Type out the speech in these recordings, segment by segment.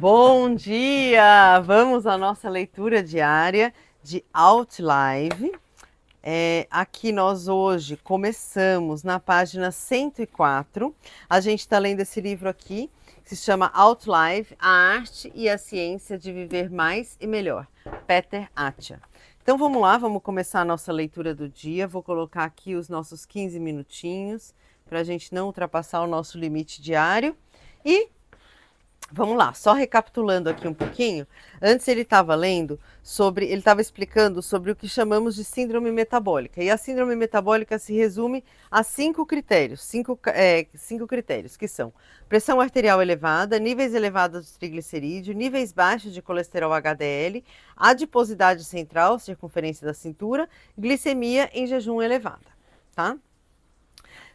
Bom dia! Vamos à nossa leitura diária de Outlive. Aqui nós hoje começamos na página 104. A gente está lendo esse livro aqui, que se chama Outlive, a arte e a ciência de viver mais e melhor, Peter Attia. Então vamos lá, vamos começar a nossa leitura do dia. Vou colocar aqui os nossos 15 minutinhos, para a gente não ultrapassar o nosso limite diário. E vamos lá, só recapitulando aqui um pouquinho. Antes ele estava ele estava explicando sobre o que chamamos de síndrome metabólica. E a síndrome metabólica se resume a cinco critérios, cinco critérios, que são pressão arterial elevada, níveis elevados de triglicerídeo, níveis baixos de colesterol HDL, adiposidade central, circunferência da cintura, glicemia em jejum elevada, tá?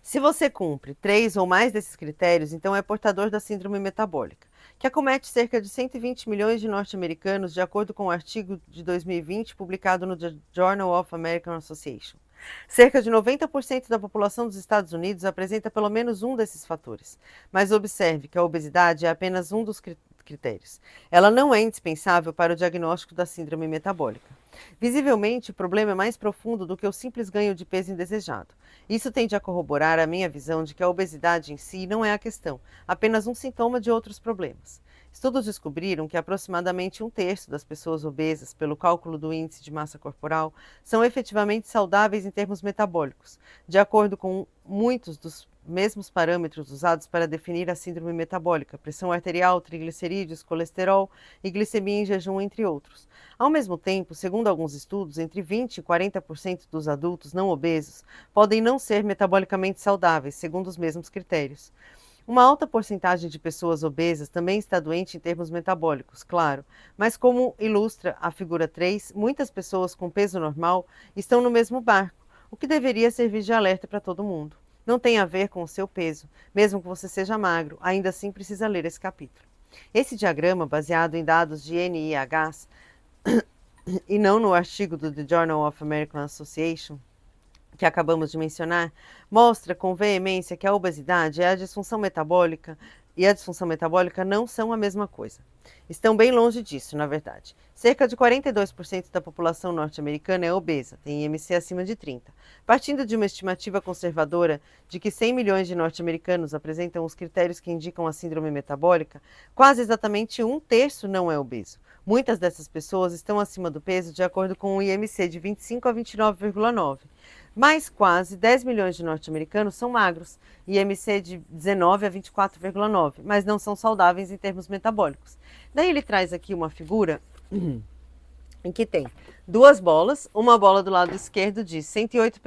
Se você cumpre 3 ou mais desses critérios, então é portador da síndrome metabólica, que acomete cerca de 120 milhões de norte-americanos, de acordo com um artigo de 2020 publicado no Journal of American Association. Cerca de 90% da população dos Estados Unidos apresenta pelo menos um desses fatores, mas observe que a obesidade é apenas um dos critérios. Ela não é indispensável para o diagnóstico da síndrome metabólica. Visivelmente, o problema é mais profundo do que o simples ganho de peso indesejado. Isso tende a corroborar a minha visão de que a obesidade em si não é a questão, apenas um sintoma de outros problemas. Estudos descobriram que aproximadamente um terço das pessoas obesas, pelo cálculo do índice de massa corporal, são efetivamente saudáveis em termos metabólicos, de acordo com muitos dos mesmos parâmetros usados para definir a síndrome metabólica: pressão arterial, triglicerídeos, colesterol e glicemia em jejum, entre outros. Ao mesmo tempo, segundo alguns estudos, entre 20% e 40% dos adultos não obesos podem não ser metabolicamente saudáveis, segundo os mesmos critérios. Uma alta porcentagem de pessoas obesas também está doente em termos metabólicos, claro, mas como ilustra a figura 3, muitas pessoas com peso normal estão no mesmo barco, o que deveria servir de alerta para todo mundo. Não tem a ver com o seu peso, mesmo que você seja magro, ainda assim precisa ler esse capítulo. Esse diagrama, baseado em dados de NIHs e não no artigo do The Journal of American Association, que acabamos de mencionar, mostra com veemência que a obesidade e a disfunção metabólica não são a mesma coisa. Estão bem longe disso, na verdade. Cerca de 42% da população norte-americana é obesa, tem IMC acima de 30. Partindo de uma estimativa conservadora de que 100 milhões de norte-americanos apresentam os critérios que indicam a síndrome metabólica, quase exatamente um terço não é obeso. Muitas dessas pessoas estão acima do peso de acordo com o IMC de 25 a 29,9. Mas quase 10 milhões de norte-americanos são magros, IMC de 19 a 24,9, mas não são saudáveis em termos metabólicos. Daí ele traz aqui uma figura em que tem duas bolas, uma bola do lado esquerdo diz 108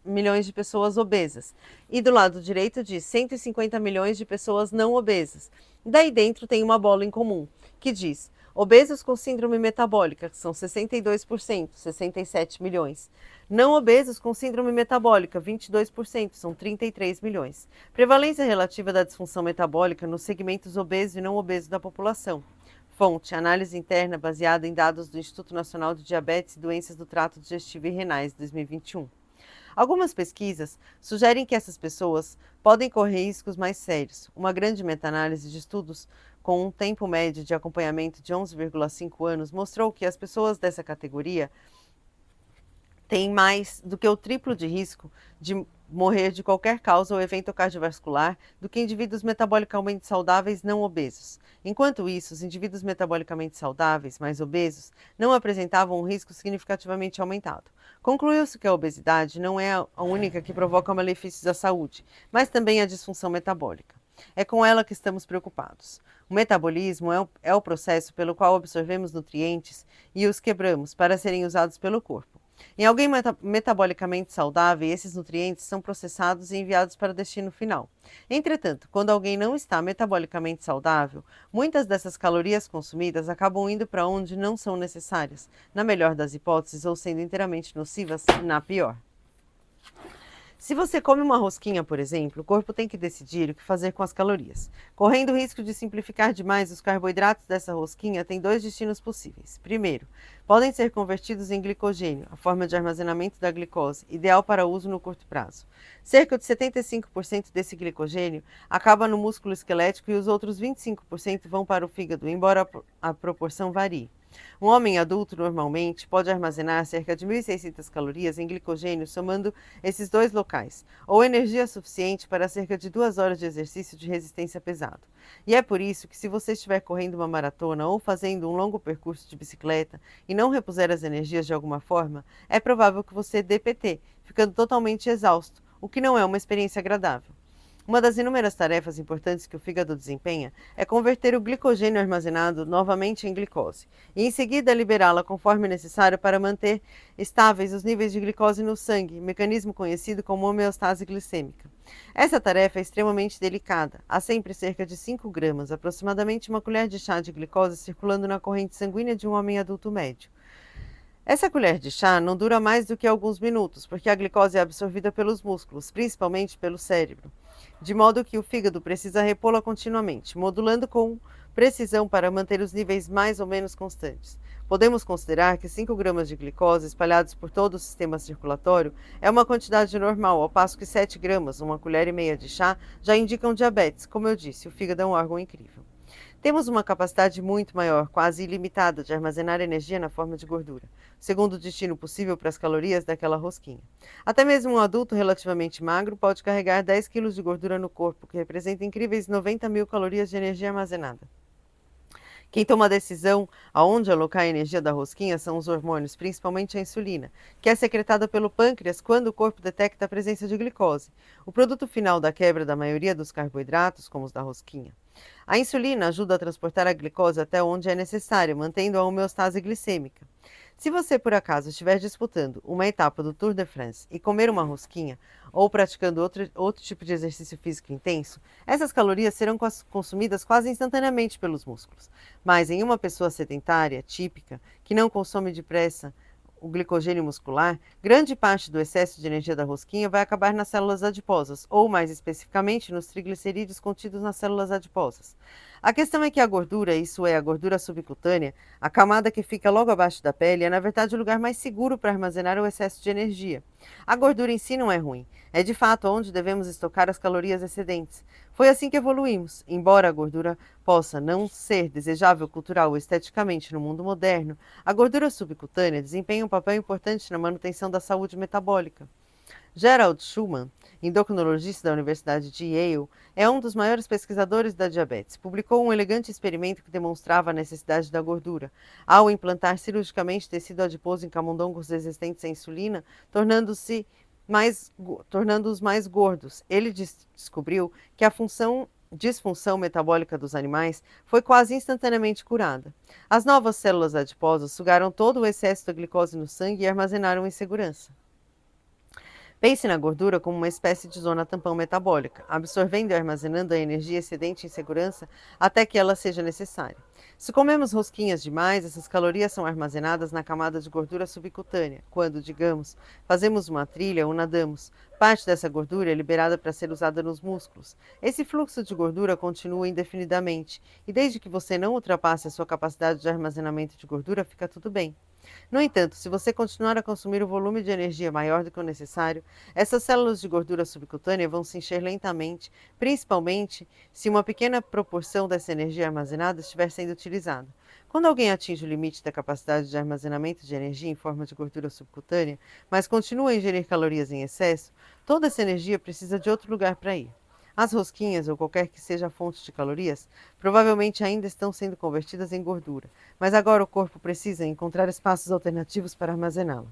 milhões de pessoas obesas, e do lado direito diz 150 milhões de pessoas não obesas. Daí dentro tem uma bola em comum, que diz obesos com síndrome metabólica, que são 62%, 67 milhões. Não obesos com síndrome metabólica, 22%, são 33 milhões. Prevalência relativa da disfunção metabólica nos segmentos obeso e não obeso da população. Fonte: análise interna baseada em dados do Instituto Nacional de Diabetes e Doenças do Trato Digestivo e Renais, 2021. Algumas pesquisas sugerem que essas pessoas podem correr riscos mais sérios. Uma grande meta-análise de estudos com um tempo médio de acompanhamento de 11,5 anos mostrou que as pessoas dessa categoria têm mais do que o triplo de risco de morrer de qualquer causa ou evento cardiovascular do que indivíduos metabolicamente saudáveis não obesos. Enquanto isso, os indivíduos metabolicamente saudáveis, mais obesos, não apresentavam um risco significativamente aumentado. Concluiu-se que a obesidade não é a única que provoca malefícios à saúde, mas também a disfunção metabólica. É com ela que estamos preocupados. O metabolismo é o processo pelo qual absorvemos nutrientes e os quebramos para serem usados pelo corpo. Em alguém metabolicamente saudável, esses nutrientes são processados e enviados para o destino final. Entretanto, quando alguém não está metabolicamente saudável, muitas dessas calorias consumidas acabam indo para onde não são necessárias, na melhor das hipóteses, ou sendo inteiramente nocivas, na pior. Se você come uma rosquinha, por exemplo, o corpo tem que decidir o que fazer com as calorias. Correndo o risco de simplificar demais, os carboidratos dessa rosquinha têm dois destinos possíveis. Primeiro, podem ser convertidos em glicogênio, a forma de armazenamento da glicose, ideal para uso no curto prazo. Cerca de 75% desse glicogênio acaba no músculo esquelético e os outros 25% vão para o fígado, embora a proporção varie. Um homem adulto normalmente pode armazenar cerca de 1.600 calorias em glicogênio somando esses dois locais, ou energia suficiente para cerca de 2 horas de exercício de resistência pesado. E é por isso que, se você estiver correndo uma maratona ou fazendo um longo percurso de bicicleta e não repuser as energias de alguma forma, é provável que você dê PT, ficando totalmente exausto, o que não é uma experiência agradável. Uma das inúmeras tarefas importantes que o fígado desempenha é converter o glicogênio armazenado novamente em glicose, e em seguida liberá-la conforme necessário para manter estáveis os níveis de glicose no sangue, mecanismo conhecido como homeostase glicêmica. Essa tarefa é extremamente delicada. Há sempre cerca de 5 gramas, aproximadamente uma colher de chá de glicose circulando na corrente sanguínea de um homem adulto médio. Essa colher de chá não dura mais do que alguns minutos, porque a glicose é absorvida pelos músculos, principalmente pelo cérebro, de modo que o fígado precisa repô-la continuamente, modulando com precisão para manter os níveis mais ou menos constantes. Podemos considerar que 5 gramas de glicose espalhados por todo o sistema circulatório é uma quantidade normal, ao passo que 7 gramas, uma colher e meia de chá, já indicam diabetes. Como eu disse, o fígado é um órgão incrível. Temos uma capacidade muito maior, quase ilimitada, de armazenar energia na forma de gordura, segundo o destino possível para as calorias daquela rosquinha. Até mesmo um adulto relativamente magro pode carregar 10 quilos de gordura no corpo, que representa incríveis 90.000 calorias de energia armazenada. Quem toma a decisão aonde alocar a energia da rosquinha são os hormônios, principalmente a insulina, que é secretada pelo pâncreas quando o corpo detecta a presença de glicose, o produto final da quebra da maioria dos carboidratos, como os da rosquinha. A insulina ajuda a transportar a glicose até onde é necessário, mantendo a homeostase glicêmica. Se você por acaso estiver disputando uma etapa do Tour de France e comer uma rosquinha, ou praticando outro tipo de exercício físico intenso, essas calorias serão consumidas quase instantaneamente pelos músculos. Mas em uma pessoa sedentária, típica, que não consome depressa o glicogênio muscular, grande parte do excesso de energia da rosquinha vai acabar nas células adiposas, ou mais especificamente nos triglicerídeos contidos nas células adiposas. A questão é que a gordura, isso é, a gordura subcutânea, a camada que fica logo abaixo da pele, é na verdade o lugar mais seguro para armazenar o excesso de energia. A gordura em si não é ruim, é de fato onde devemos estocar as calorias excedentes. Foi assim que evoluímos. Embora a gordura possa não ser desejável cultural ou esteticamente no mundo moderno, a gordura subcutânea desempenha um papel importante na manutenção da saúde metabólica. Gerald Schumann, endocrinologista da Universidade de Yale, é um dos maiores pesquisadores da diabetes. Publicou um elegante experimento que demonstrava a necessidade da gordura, ao implantar cirurgicamente tecido adiposo em camundongos resistentes à insulina, tornando-os mais gordos. Ele descobriu que a disfunção metabólica dos animais foi quase instantaneamente curada. As novas células adiposas sugaram todo o excesso da glicose no sangue e armazenaram em segurança. Pense na gordura como uma espécie de zona tampão metabólica, absorvendo e armazenando a energia excedente em segurança até que ela seja necessária. Se comemos rosquinhas demais, essas calorias são armazenadas na camada de gordura subcutânea, quando, digamos, fazemos uma trilha ou nadamos. Parte dessa gordura é liberada para ser usada nos músculos. Esse fluxo de gordura continua indefinidamente, e desde que você não ultrapasse a sua capacidade de armazenamento de gordura, fica tudo bem. No entanto, se você continuar a consumir um volume de energia maior do que o necessário, essas células de gordura subcutânea vão se encher lentamente, principalmente se uma pequena proporção dessa energia armazenada estiver sendo utilizada. Quando alguém atinge o limite da capacidade de armazenamento de energia em forma de gordura subcutânea, mas continua a ingerir calorias em excesso, toda essa energia precisa de outro lugar para ir. As rosquinhas, ou qualquer que seja a fonte de calorias, provavelmente ainda estão sendo convertidas em gordura, mas agora o corpo precisa encontrar espaços alternativos para armazená-la.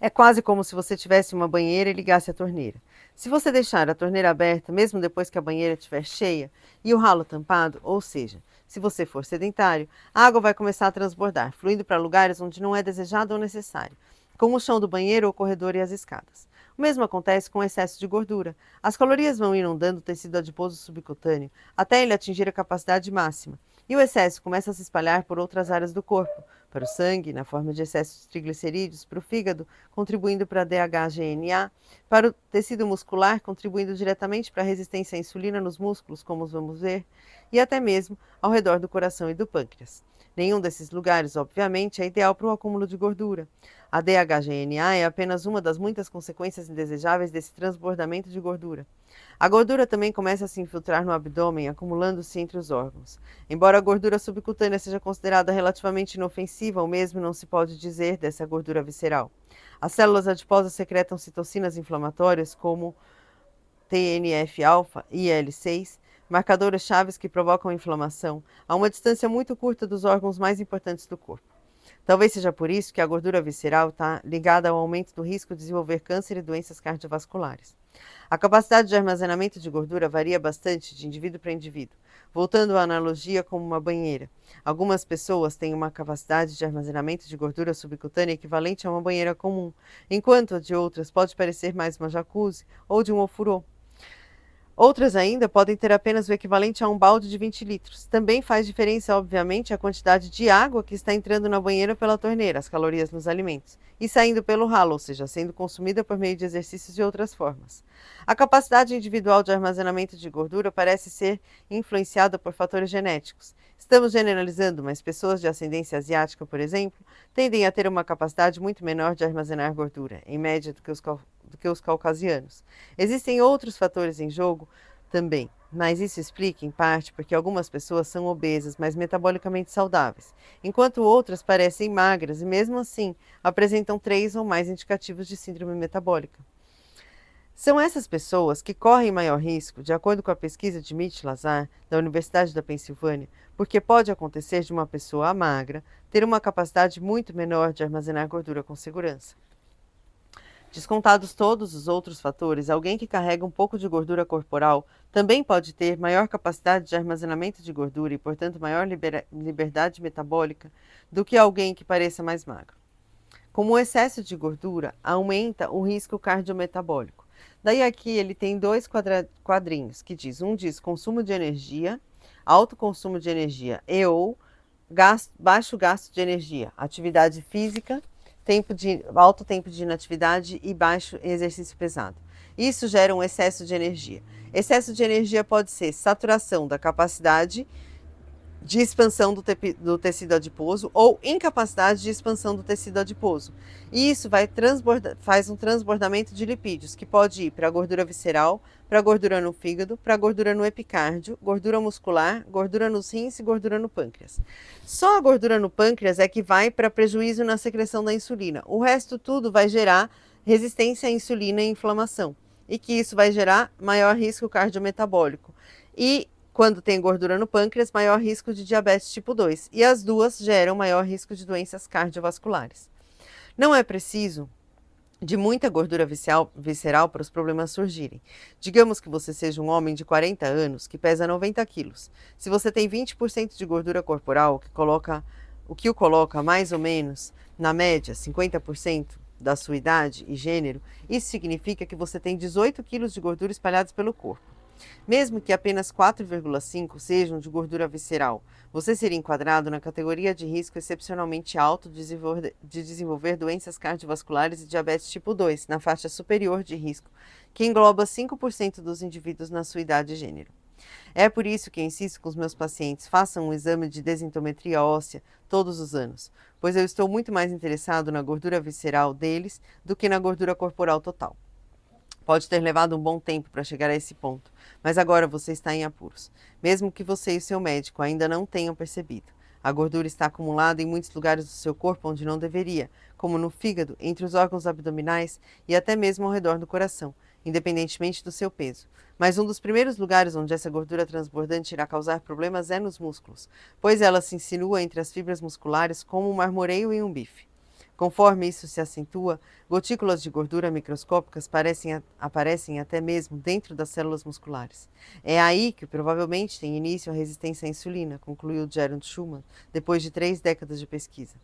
É quase como se você tivesse uma banheira e ligasse a torneira. Se você deixar a torneira aberta, mesmo depois que a banheira estiver cheia, e o ralo tampado, ou seja, se você for sedentário, a água vai começar a transbordar, fluindo para lugares onde não é desejado ou necessário, como o chão do banheiro, o corredor e as escadas. O mesmo acontece com o excesso de gordura. As calorias vão inundando o tecido adiposo subcutâneo até ele atingir a capacidade máxima, e o excesso começa a se espalhar por outras áreas do corpo, para o sangue, na forma de excesso de triglicerídeos, para o fígado, contribuindo para a DHGNA, para o tecido muscular, contribuindo diretamente para a resistência à insulina nos músculos, como vamos ver, e até mesmo ao redor do coração e do pâncreas. Nenhum desses lugares, obviamente, é ideal para o acúmulo de gordura. A DHGNA é apenas uma das muitas consequências indesejáveis desse transbordamento de gordura. A gordura também começa a se infiltrar no abdômen, acumulando-se entre os órgãos. Embora a gordura subcutânea seja considerada relativamente inofensiva, o mesmo não se pode dizer dessa gordura visceral. As células adiposas secretam citocinas inflamatórias como TNF-alfa e IL-6, marcadores chaves que provocam inflamação, a uma distância muito curta dos órgãos mais importantes do corpo. Talvez seja por isso que a gordura visceral está ligada ao aumento do risco de desenvolver câncer e doenças cardiovasculares. A capacidade de armazenamento de gordura varia bastante de indivíduo para indivíduo. Voltando à analogia como uma banheira. Algumas pessoas têm uma capacidade de armazenamento de gordura subcutânea equivalente a uma banheira comum, enquanto a de outras pode parecer mais uma jacuzzi ou de um ofurô. Outras ainda podem ter apenas o equivalente a um balde de 20 litros. Também faz diferença, obviamente, a quantidade de água que está entrando na banheira pela torneira, as calorias nos alimentos, e saindo pelo ralo, ou seja, sendo consumida por meio de exercícios e outras formas. A capacidade individual de armazenamento de gordura parece ser influenciada por fatores genéticos. Estamos generalizando, mas pessoas de ascendência asiática, por exemplo, tendem a ter uma capacidade muito menor de armazenar gordura, em média, do que os caucasianos. Existem outros fatores em jogo também, mas isso explica, em parte, porque algumas pessoas são obesas, mas metabolicamente saudáveis, enquanto outras parecem magras e, mesmo assim, apresentam 3 ou mais indicativos de síndrome metabólica. São essas pessoas que correm maior risco, de acordo com a pesquisa de Mitch Lazar, da Universidade da Pensilvânia, porque pode acontecer de uma pessoa magra ter uma capacidade muito menor de armazenar gordura com segurança. Descontados todos os outros fatores, alguém que carrega um pouco de gordura corporal também pode ter maior capacidade de armazenamento de gordura e, portanto, maior liberdade metabólica do que alguém que pareça mais magro. Como o excesso de gordura aumenta o risco cardiometabólico. Daí aqui ele tem 2 quadrinhos que um diz consumo de energia, alto consumo de energia e ou baixo gasto de energia, atividade física, alto tempo de inatividade e baixo exercício pesado. Isso gera um excesso de energia. Excesso de energia pode ser saturação da capacidade de expansão do tecido adiposo ou incapacidade de expansão do tecido adiposo. E isso faz um transbordamento de lipídios, que pode ir para a gordura visceral, para a gordura no fígado, para a gordura no epicárdio, gordura muscular, gordura nos rins e gordura no pâncreas. Só a gordura no pâncreas é que vai para prejuízo na secreção da insulina. O resto tudo vai gerar resistência à insulina e inflamação. E que isso vai gerar maior risco cardiometabólico. E quando tem gordura no pâncreas, maior risco de diabetes tipo 2. E as duas geram maior risco de doenças cardiovasculares. Não é preciso de muita gordura visceral para os problemas surgirem. Digamos que você seja um homem de 40 anos que pesa 90 quilos. Se você tem 20% de gordura corporal, o que o coloca mais ou menos, na média, 50% da sua idade e gênero, isso significa que você tem 18 quilos de gordura espalhados pelo corpo. Mesmo que apenas 4,5 sejam de gordura visceral, você seria enquadrado na categoria de risco excepcionalmente alto de desenvolver doenças cardiovasculares e diabetes tipo 2, na faixa superior de risco, que engloba 5% dos indivíduos na sua idade e gênero. É por isso que eu insisto com os meus pacientes, façam um exame de densitometria óssea todos os anos, pois eu estou muito mais interessado na gordura visceral deles do que na gordura corporal total. Pode ter levado um bom tempo para chegar a esse ponto, mas agora você está em apuros. Mesmo que você e o seu médico ainda não tenham percebido. A gordura está acumulada em muitos lugares do seu corpo onde não deveria, como no fígado, entre os órgãos abdominais e até mesmo ao redor do coração, independentemente do seu peso. Mas um dos primeiros lugares onde essa gordura transbordante irá causar problemas é nos músculos, pois ela se insinua entre as fibras musculares como um marmoreio em um bife. Conforme isso se acentua, gotículas de gordura microscópicas aparecem até mesmo dentro das células musculares. É aí que provavelmente tem início a resistência à insulina, concluiu Gerald Schumann, depois de 3 décadas de pesquisa.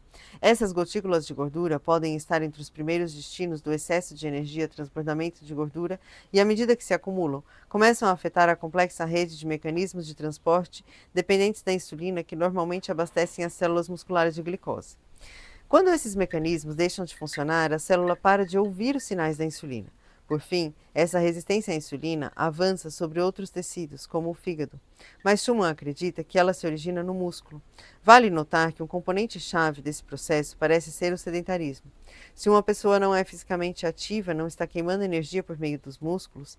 Essas gotículas de gordura podem estar entre os primeiros destinos do excesso de energia, transbordamento de gordura, e à medida que se acumulam, começam a afetar a complexa rede de mecanismos de transporte dependentes da insulina que normalmente abastecem as células musculares de glicose. Quando esses mecanismos deixam de funcionar, a célula para de ouvir os sinais da insulina. Por fim, essa resistência à insulina avança sobre outros tecidos, como o fígado. Mas Schumann acredita que ela se origina no músculo. Vale notar que um componente-chave desse processo parece ser o sedentarismo. Se uma pessoa não é fisicamente ativa, não está queimando energia por meio dos músculos,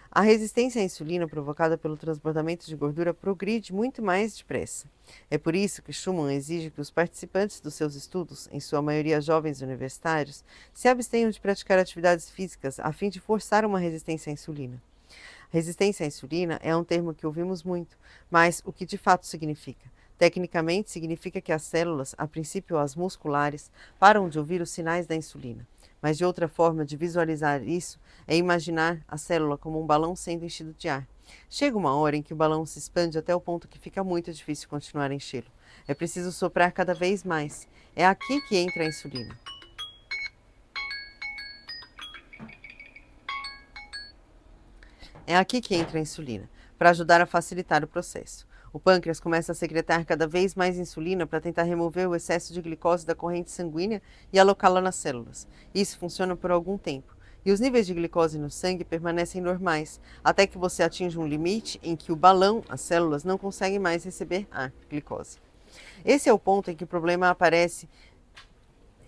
a resistência à insulina provocada pelo transbordamento de gordura progride muito mais depressa. É por isso que Schumann exige que os participantes dos seus estudos, em sua maioria jovens universitários, se abstenham de praticar atividades físicas a fim de forçar uma resistência à insulina. Resistência à insulina é um termo que ouvimos muito, mas o que de fato significa? Tecnicamente, significa que as células, a princípio as musculares, param de ouvir os sinais da insulina. Mas de outra forma de visualizar isso é imaginar a célula como um balão sendo enchido de ar. Chega uma hora em que o balão se expande até o ponto que fica muito difícil continuar a enchê-lo. É preciso soprar cada vez mais. É aqui que entra a insulina. É aqui que entra a insulina, para ajudar a facilitar o processo. O pâncreas começa a secretar cada vez mais insulina para tentar remover o excesso de glicose da corrente sanguínea e alocá-la nas células. Isso funciona por algum tempo. E os níveis de glicose no sangue permanecem normais, até que você atinge um limite em que o balão, as células, não conseguem mais receber a glicose. Esse é o ponto em que o problema aparece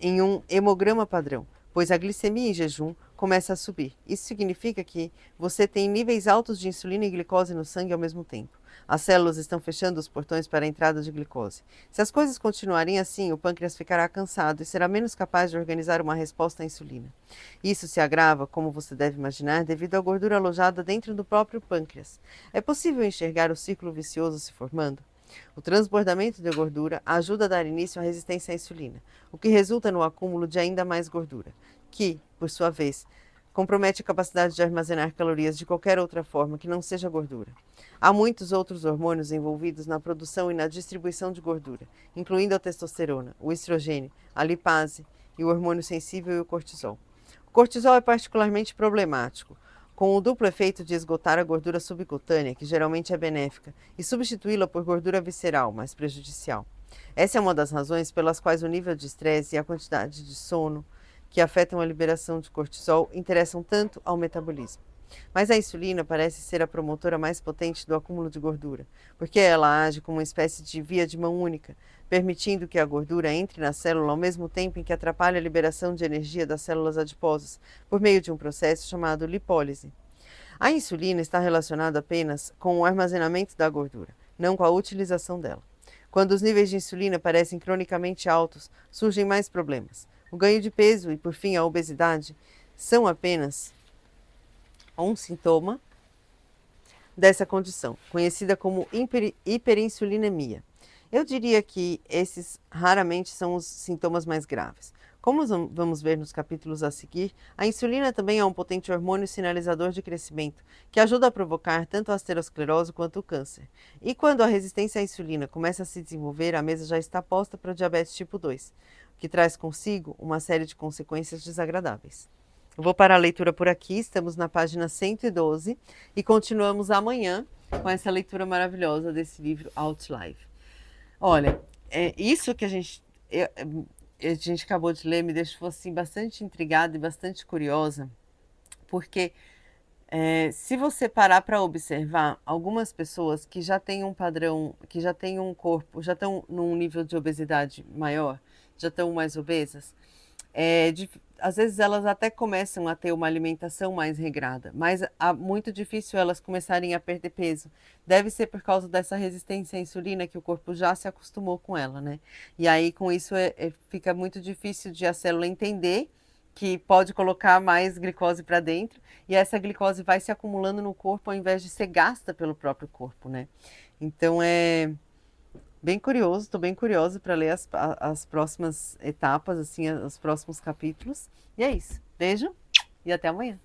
em um hemograma padrão, pois a glicemia em jejum começa a subir. Isso significa que você tem níveis altos de insulina e glicose no sangue ao mesmo tempo. As células estão fechando os portões para a entrada de glicose. Se as coisas continuarem assim, o pâncreas ficará cansado e será menos capaz de organizar uma resposta à insulina. Isso se agrava, como você deve imaginar, devido à gordura alojada dentro do próprio pâncreas. É possível enxergar o círculo vicioso se formando? O transbordamento de gordura ajuda a dar início à resistência à insulina, o que resulta no acúmulo de ainda mais gordura, que, por sua vez, compromete a capacidade de armazenar calorias de qualquer outra forma que não seja gordura. Há muitos outros hormônios envolvidos na produção e na distribuição de gordura, incluindo a testosterona, o estrogênio, a lipase e o hormônio sensível e o cortisol. O cortisol é particularmente problemático, com o duplo efeito de esgotar a gordura subcutânea, que geralmente é benéfica, e substituí-la por gordura visceral, mais prejudicial. Essa é uma das razões pelas quais o nível de estresse e a quantidade de sono que afetam a liberação de cortisol interessam tanto ao metabolismo. Mas a insulina parece ser a promotora mais potente do acúmulo de gordura, porque ela age como uma espécie de via de mão única, permitindo que a gordura entre na célula ao mesmo tempo em que atrapalha a liberação de energia das células adiposas, por meio de um processo chamado lipólise. A insulina está relacionada apenas com o armazenamento da gordura, não com a utilização dela. Quando os níveis de insulina parecem cronicamente altos, surgem mais problemas. O ganho de peso e, por fim, a obesidade são apenas um sintoma dessa condição, conhecida como hiperinsulinemia. Eu diria que esses raramente são os sintomas mais graves. Como vamos ver nos capítulos a seguir, a insulina também é um potente hormônio sinalizador de crescimento, que ajuda a provocar tanto a aterosclerose quanto o câncer. E quando a resistência à insulina começa a se desenvolver, a mesa já está posta para o diabetes tipo 2, que traz consigo uma série de consequências desagradáveis. Eu vou parar a leitura por aqui, estamos na página 112 e continuamos amanhã com essa leitura maravilhosa desse livro Outlive. Olha, isso que a gente acabou de ler me deixou assim, bastante intrigada e bastante curiosa, porque se você parar para observar, algumas pessoas que já têm um padrão, que já têm um corpo, já estão num nível de obesidade maior, já estão mais obesas, às vezes elas até começam a ter uma alimentação mais regrada, mas é muito difícil elas começarem a perder peso. Deve ser por causa dessa resistência à insulina que o corpo já se acostumou com ela, né? E aí com isso fica muito difícil de a célula entender que pode colocar mais glicose para dentro e essa glicose vai se acumulando no corpo ao invés de ser gasta pelo próprio corpo, né? Então bem curioso, estou bem curiosa para ler as próximas etapas, assim, os próximos capítulos. E é isso. Beijo e até amanhã.